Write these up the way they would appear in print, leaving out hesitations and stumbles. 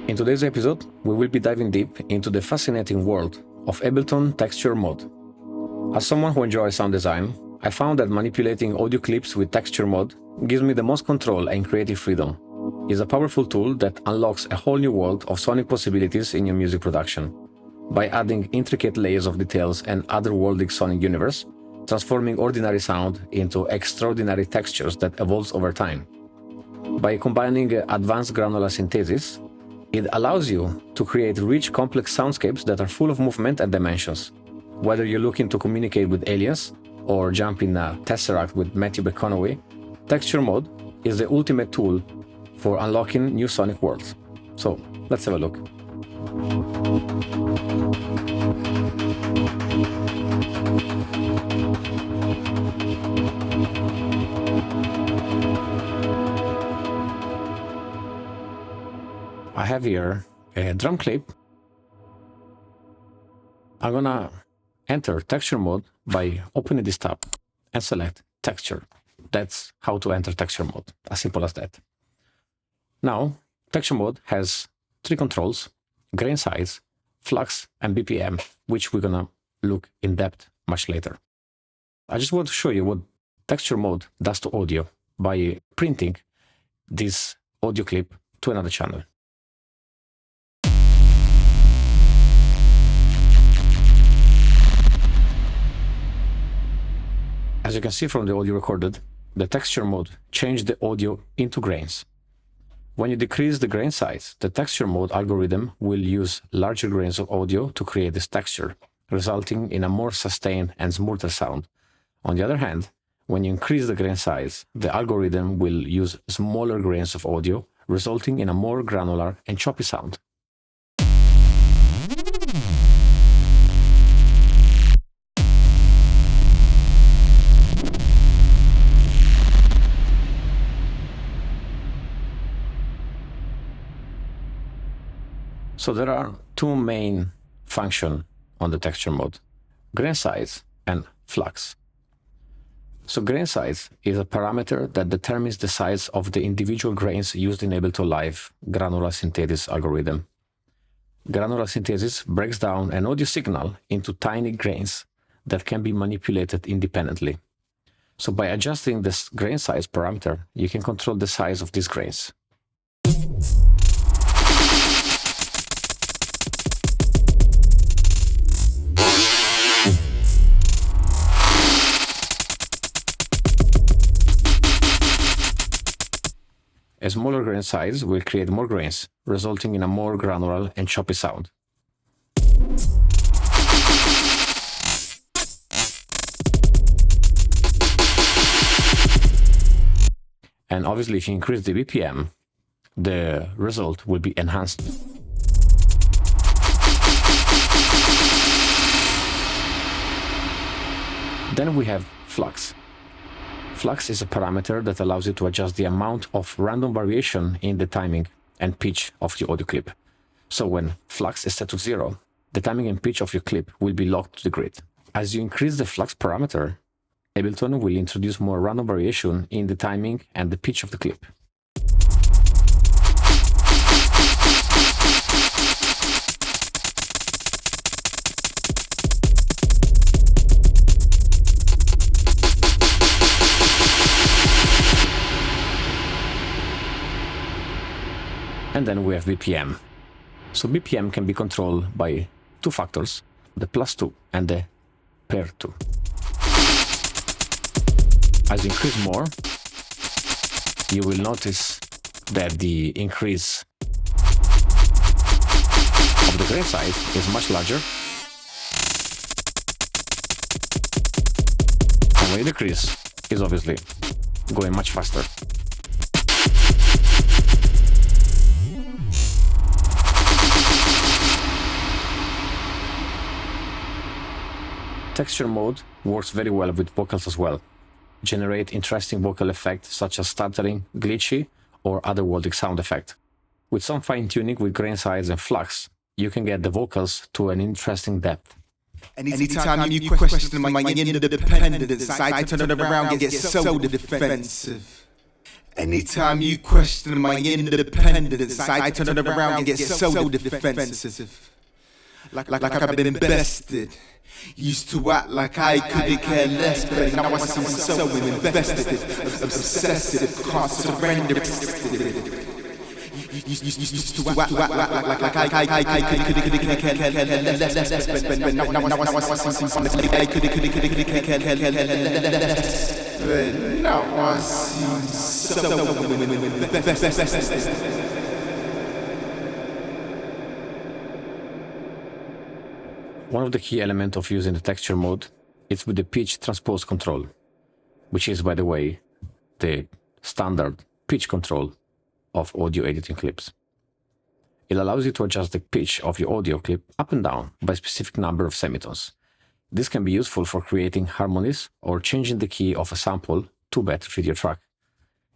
In today's episode, we will be diving deep into the fascinating world of Ableton Texture Mode. As someone who enjoys sound design, I found that manipulating audio clips with Texture Mode gives me the most control and creative freedom. It's a powerful tool that unlocks a whole new world of sonic possibilities in your music production. By adding intricate layers of details and otherworldly sonic universe, transforming ordinary sound into extraordinary textures that evolves over time. By combining advanced granular synthesis, it allows you to create rich, complex soundscapes that are full of movement and dimensions. Whether you're looking to communicate with aliens or jump in a tesseract with Matthew McConaughey, Texture Mode is the ultimate tool for unlocking new sonic worlds. So, let's have a look. I have here a drum clip. I'm gonna enter Texture Mode by opening this tab and select Texture. That's how to enter Texture Mode, as simple as that. Now, Texture Mode has three controls: grain size, flux, and BPM, which we're gonna look in depth much later. I just want to show you what Texture Mode does to audio by printing this audio clip to another channel. As you can see from the audio recorded, the Texture Mode changed the audio into grains. When you decrease the grain size, the Texture Mode algorithm will use larger grains of audio to create this texture, resulting in a more sustained and smoother sound. On the other hand, when you increase the grain size, the algorithm will use smaller grains of audio, resulting in a more granular and choppy sound. So there are two main functions on the Texture Mode: grain size and flux. So grain size is a parameter that determines the size of the individual grains used in Ableton Live granular synthesis algorithm. Granular synthesis breaks down an audio signal into tiny grains that can be manipulated independently. So by adjusting this grain size parameter, you can control the size of these grains. A smaller grain size will create more grains, resulting in a more granular and choppy sound. And obviously, if you increase the BPM, the result will be enhanced. Then we have flux. Flux is a parameter that allows you to adjust the amount of random variation in the timing and pitch of your audio clip. So when flux is set to 0, the timing and pitch of your clip will be locked to the grid. As you increase the flux parameter, Ableton will introduce more random variation in the timing and the pitch of the clip. And then we have BPM. So BPM can be controlled by two factors, the +2 and the +2. As you increase more, you will notice that the increase of the grain size is much larger. And when you decrease, it's obviously going much faster. Texture Mode works very well with vocals as well. Generate interesting vocal effects such as stuttering, glitchy, or otherworldly sound effect. With some fine-tuning with grain size and flux, you can get the vocals to an interesting depth. Anytime you question my independence, I turn it around and get so defensive. Anytime you question my independence, I turn it around and get so defensive. Like I've been bested. Used to act like I couldn't care less, but now I seem so invested, obsessive, can't surrender. Used to act like I couldn't care less, but now I seem so like I couldn't care less. But now I seem so invested. One of the key elements of using the texture mode is with the pitch transpose control, which is, by the way, the standard pitch control of audio editing clips. It allows you to adjust the pitch of your audio clip up and down by a specific number of semitones. This can be useful for creating harmonies or changing the key of a sample to better fit your track.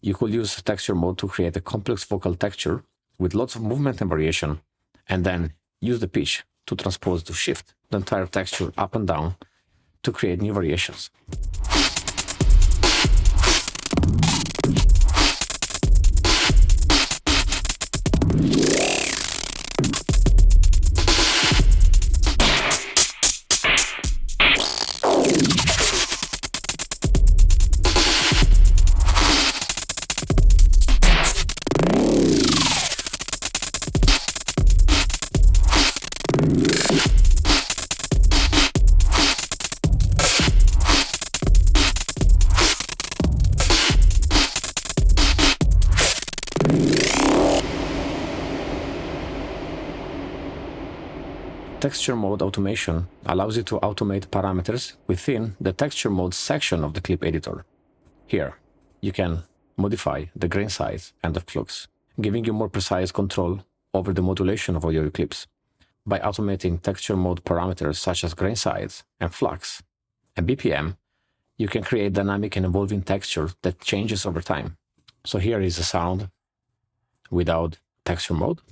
You could use texture mode to create a complex vocal texture with lots of movement and variation, and then use the pitch to transpose to shift the entire texture up and down to create new variations. Texture mode automation allows you to automate parameters within the texture mode section of the clip editor. Here, you can modify the grain size and the flux, giving you more precise control over the modulation of audio clips. By automating texture mode parameters such as grain size and flux and BPM, you can create dynamic and evolving texture that changes over time. So here is a sound without texture mode.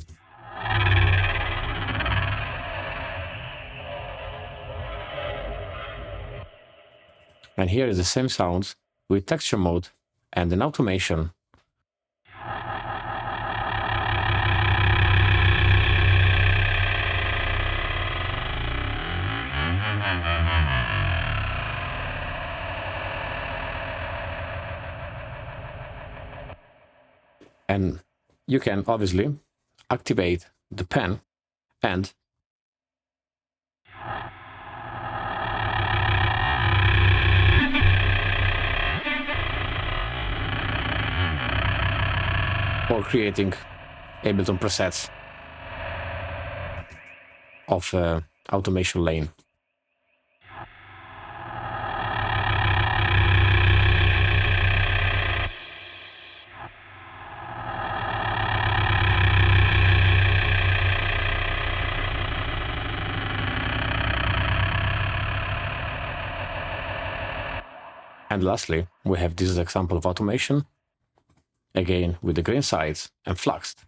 And here is the same sounds with texture mode and an automation. And you can obviously activate the pen and or creating Ableton presets of automation lane. And lastly, we have this example of automation, again with the grain size and fluxed.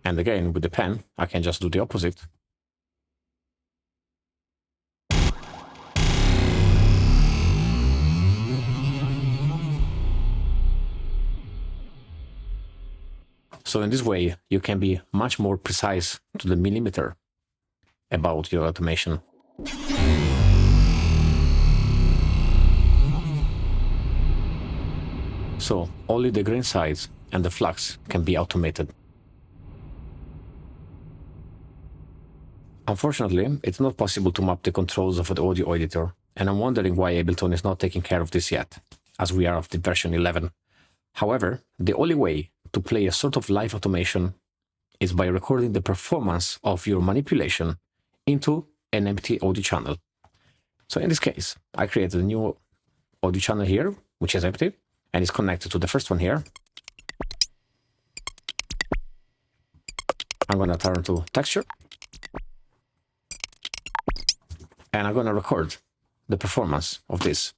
And again with the pen, I can just do the opposite. So in this way, you can be much more precise to the millimeter about your automation. So only the grain size and the flux can be automated. Unfortunately, it's not possible to map the controls of the audio editor, and I'm wondering why Ableton is not taking care of this yet, as we are of the version 11. However, the only way to play a sort of live automation is by recording the performance of your manipulation into an empty audio channel. So in this case, I created a new audio channel here, which is empty, and is connected to the first one here. I'm going to turn to texture. And I'm going to record the performance of this.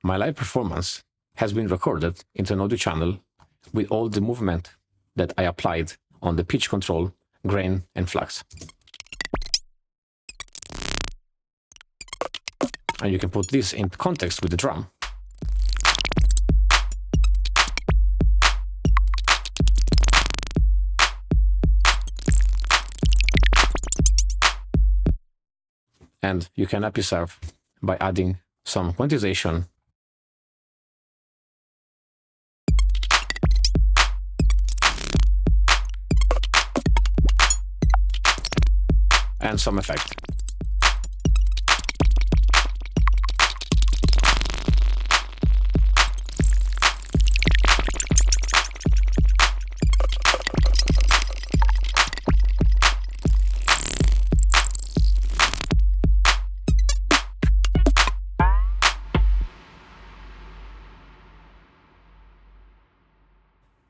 My live performance has been recorded into an audio channel with all the movement that I applied on the pitch control, grain, and flux. And you can put this in context with the drum. And you can up yourself by adding some quantization and some effect.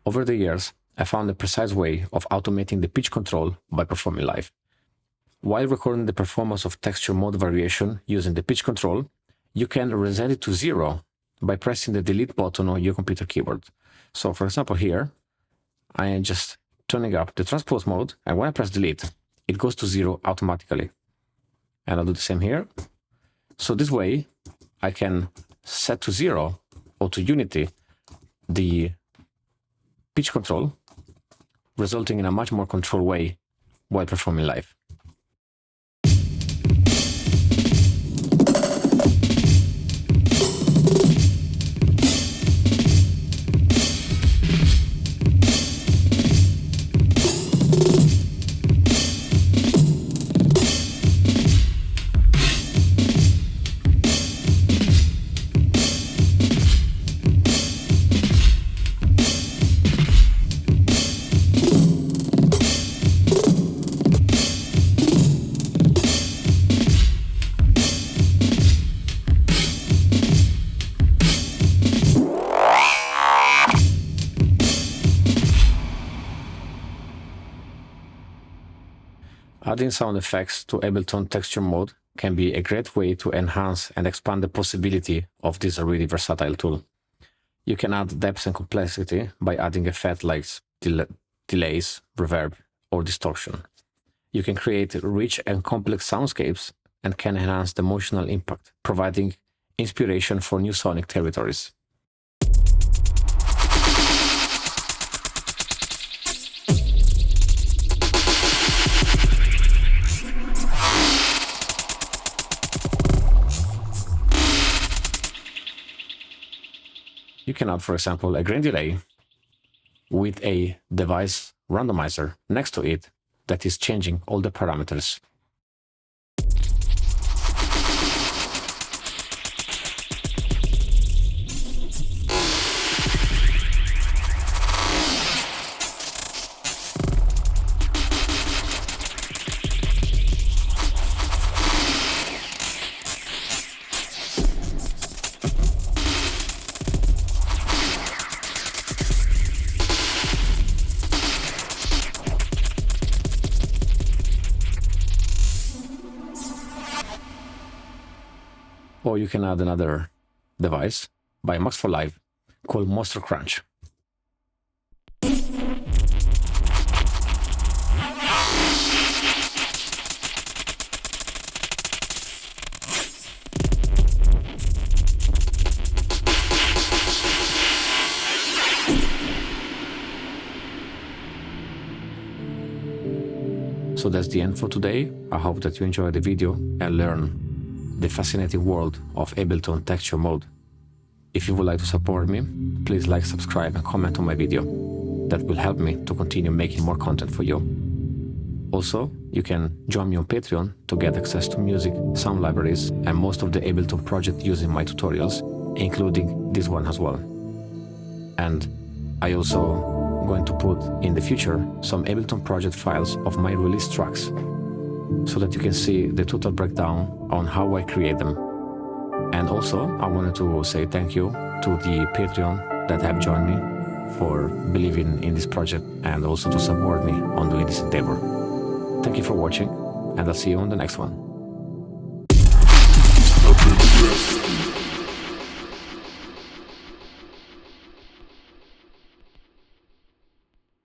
Over the years, I found a precise way of automating the pitch control by performing live. While recording the performance of texture mode variation using the pitch control, you can reset it to 0 by pressing the delete button on your computer keyboard. So for example here, I am just turning up the transpose mode, and when I press delete, it goes to 0 automatically. And I'll do the same here. So this way, I can set to 0 or to unity the pitch control, resulting in a much more controlled way while performing live. Adding sound effects to Ableton Texture Mode can be a great way to enhance and expand the possibility of this already versatile tool. You can add depth and complexity by adding effects like delays, reverb, or distortion. You can create rich and complex soundscapes and can enhance the emotional impact, providing inspiration for new sonic territories. You can add, for example, a grain delay with a device randomizer next to it that is changing all the parameters. Or you can add another device by Max for Live called Monster Crunch. So that's the end for today. I hope that you enjoyed the video and learn the fascinating world of Ableton Texture Mode. If you would like to support me, please like, subscribe, and comment on my video. That will help me to continue making more content for you. Also, you can join me on Patreon to get access to music, sound libraries, and most of the Ableton project using my tutorials, including this one as well. And I also going to put in the future some Ableton project files of my release tracks, so that you can see the total breakdown on how I create them. And also, I wanted to say thank you to the Patreon that have joined me for believing in this project and also to support me on doing this endeavor. Thank you for watching, and I'll see you on the next one.